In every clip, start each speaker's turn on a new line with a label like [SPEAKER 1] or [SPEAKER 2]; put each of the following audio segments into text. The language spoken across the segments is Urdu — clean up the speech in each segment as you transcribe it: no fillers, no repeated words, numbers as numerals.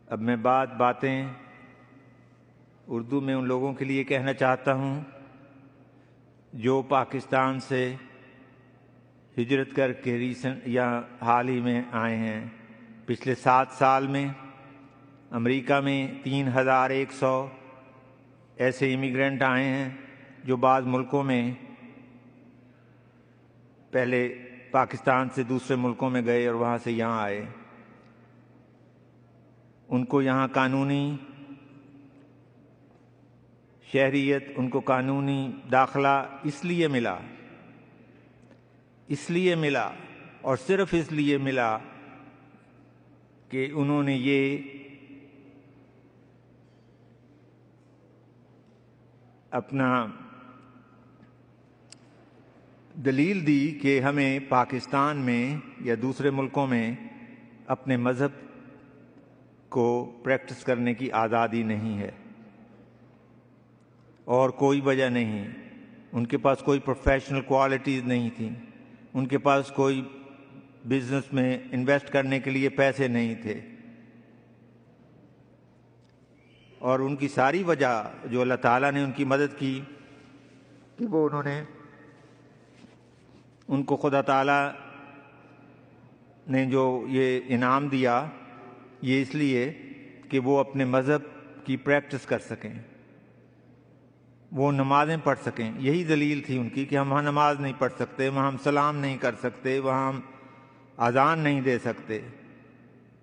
[SPEAKER 1] اب میں باتیں اردو میں ان لوگوں کے لیے کہنا چاہتا ہوں جو پاکستان سے ہجرت کر کے ریسنٹ یا حال ہی میں آئے ہیں۔ پچھلے 7 سال میں امریکہ میں 3100 ایسے امیگرینٹ آئے ہیں جو بعض ملکوں میں پہلے پاکستان سے دوسرے ملکوں میں گئے اور وہاں سے یہاں آئے۔ ان کو یہاں قانونی شہریت، ان کو قانونی داخلہ اس لیے ملا اور صرف اس لیے ملا کہ انہوں نے یہ اپنا دلیل دی کہ ہمیں پاکستان میں یا دوسرے ملکوں میں اپنے مذہب کو پریکٹس کرنے کی آزادی نہیں ہے، اور کوئی وجہ نہیں۔ ان کے پاس کوئی پروفیشنل کوالٹیز نہیں تھیں، ان کے پاس کوئی بزنس میں انویسٹ کرنے کے لیے پیسے نہیں تھے، اور ان کی ساری وجہ جو اللہ تعالیٰ نے ان کی مدد کی کہ وہ ان کو خدا تعالیٰ نے جو یہ انعام دیا، یہ اس لیے کہ وہ اپنے مذہب کی پریکٹس کر سکیں، وہ نمازیں پڑھ سکیں۔ یہی دلیل تھی ان کی کہ ہم وہاں نماز نہیں پڑھ سکتے، وہاں ہم سلام نہیں کر سکتے، وہاں ہم اذان نہیں دے سکتے،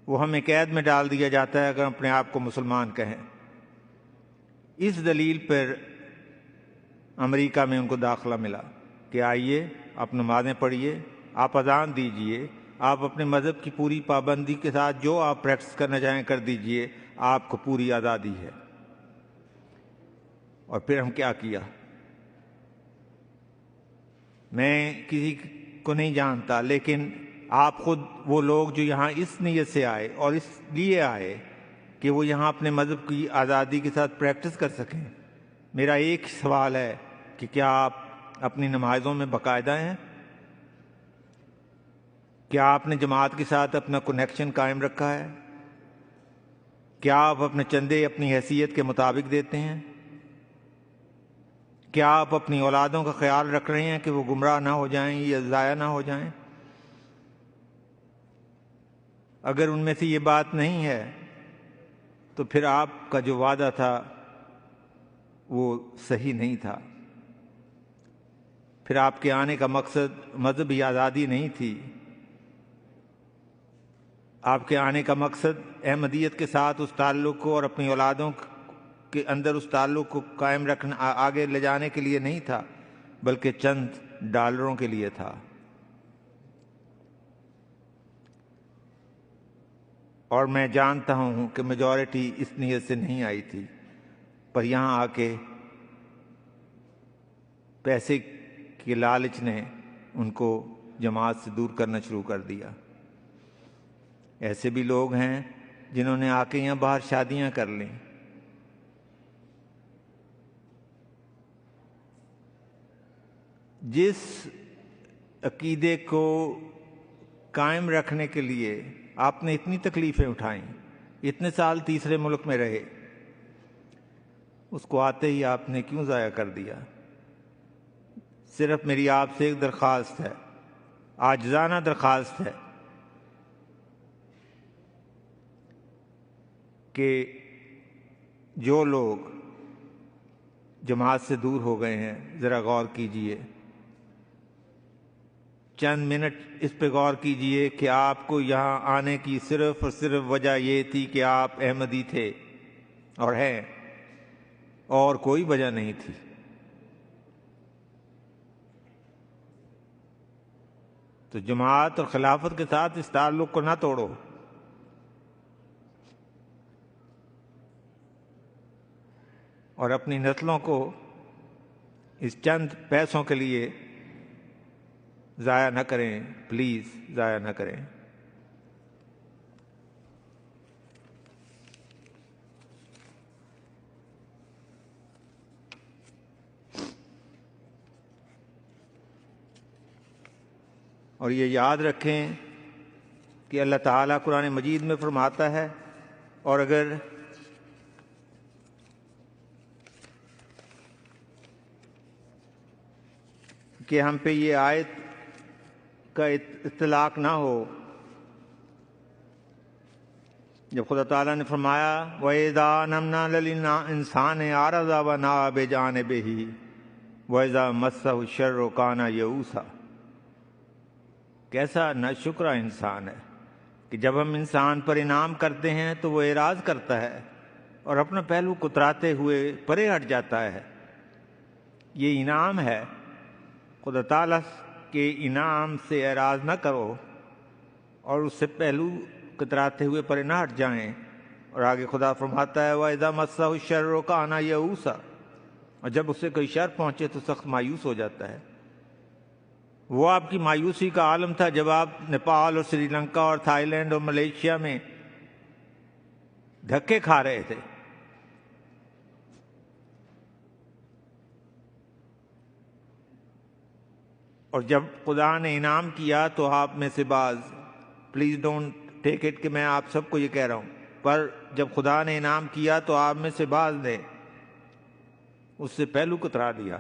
[SPEAKER 1] وہ ہمیں قید میں ڈال دیا جاتا ہے اگر ہم اپنے آپ کو مسلمان کہیں۔ اس دلیل پر امریکہ میں ان کو داخلہ ملا کہ آئیے، آپ نمازیں پڑھیے، آپ اذان دیجئے، آپ اپنے مذہب کی پوری پابندی کے ساتھ جو آپ پریکٹس کرنا چاہیں کر دیجئے، آپ کو پوری آزادی ہے۔ اور پھر ہم کیا کیا؟ میں کسی کو نہیں جانتا، لیکن آپ خود وہ لوگ جو یہاں اس نیت سے آئے اور اس لیے آئے کہ وہ یہاں اپنے مذہب کی آزادی کے ساتھ پریکٹس کر سکیں، میرا ایک سوال ہے کہ کیا آپ اپنی نمازوں میں باقاعدہ ہیں؟ کیا آپ نے جماعت کے ساتھ اپنا کنیکشن قائم رکھا ہے؟ کیا آپ اپنے چندے اپنی حیثیت کے مطابق دیتے ہیں؟ کیا آپ اپنی اولادوں کا خیال رکھ رہے ہیں کہ وہ گمراہ نہ ہو جائیں یا ضائع نہ ہو جائیں؟ اگر ان میں سے یہ بات نہیں ہے تو پھر آپ کا جو وعدہ تھا وہ صحیح نہیں تھا، پھر آپ کے آنے کا مقصد مذہبی آزادی نہیں تھی، آپ کے آنے کا مقصد احمدیت کے ساتھ اس تعلق کو اور اپنی اولادوں کے اندر اس تعلق کو قائم رکھنا، آگے لے جانے کے لیے نہیں تھا، بلکہ چند ڈالروں کے لیے تھا۔ اور میں جانتا ہوں کہ میجورٹی اس نیت سے نہیں آئی تھی، پر یہاں آ کے پیسے کے لالچ نے ان کو جماعت سے دور کرنا شروع کر دیا۔ ایسے بھی لوگ ہیں جنہوں نے آ کے یہاں باہر شادیاں کر لیں، جس عقیدے کو قائم رکھنے کے لیے آپ نے اتنی تکلیفیں اٹھائیں، اتنے سال تیسرے ملک میں رہے، اس کو آتے ہی آپ نے کیوں ضائع کر دیا؟ صرف میری آپ سے ایک درخواست ہے، عاجزانہ درخواست ہے کہ جو لوگ جماعت سے دور ہو گئے ہیں ذرا غور کیجئے، چند منٹ اس پہ غور کیجئے کہ آپ کو یہاں آنے کی صرف اور صرف وجہ یہ تھی کہ آپ احمدی تھے اور ہیں، اور کوئی وجہ نہیں تھی۔ تو جماعت اور خلافت کے ساتھ اس تعلق کو نہ توڑو، اور اپنی نسلوں کو اس چند پیسوں کے لیے ضائع نہ کریں، پلیز ضائع نہ کریں۔ اور یہ یاد رکھیں کہ اللہ تعالیٰ قرآن مجید میں فرماتا ہے، اور اگر کہ ہم پہ یہ آیت کا اطلاق نہ ہو جب خدا تعالیٰ نے فرمایا وَإِذَا أَنْعَمْنَا لِلْإِنسَانِ أَعْرَضَ وَنَأَىٰ بِجَانِبِهِ وَإِذَا مَسَّهُ الشَّرُّ كَانَ يَئُوسًا، کیسا ناشکرا انسان ہے کہ جب ہم انسان پر انعام کرتے ہیں تو وہ اعراض کرتا ہے اور اپنا پہلو کتراتے ہوئے پرے ہٹ جاتا ہے۔ یہ انعام ہے، خدا تعالیٰ کے انعام سے اعراض نہ کرو اور اس سے پہلو کتراتے ہوئے پرے نہ ہٹ جائیں۔ اور آگے خدا فرماتا ہے وَإِذَا مَسَّهُ الشَّرُّ كَانَ يَئُوسًا، اور جب اسے کوئی شر پہنچے تو سخت مایوس ہو جاتا ہے۔ وہ آپ کی مایوسی کا عالم تھا جب آپ نیپال اور سری لنکا اور تھائی لینڈ اور ملیشیا میں دھکے کھا رہے تھے۔ اور جب خدا نے انعام کیا تو آپ میں سے بعض، پلیز ڈونٹ ٹیک اٹ کہ میں آپ سب کو یہ کہہ رہا ہوں، پر جب خدا نے انعام کیا تو آپ میں سے بعض نے اس سے پہلو کترا دیا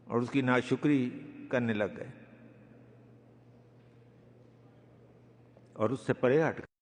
[SPEAKER 1] اور اس کی ناشکری کرنے لگ گئے اور اس سے پرے ہٹ گئے۔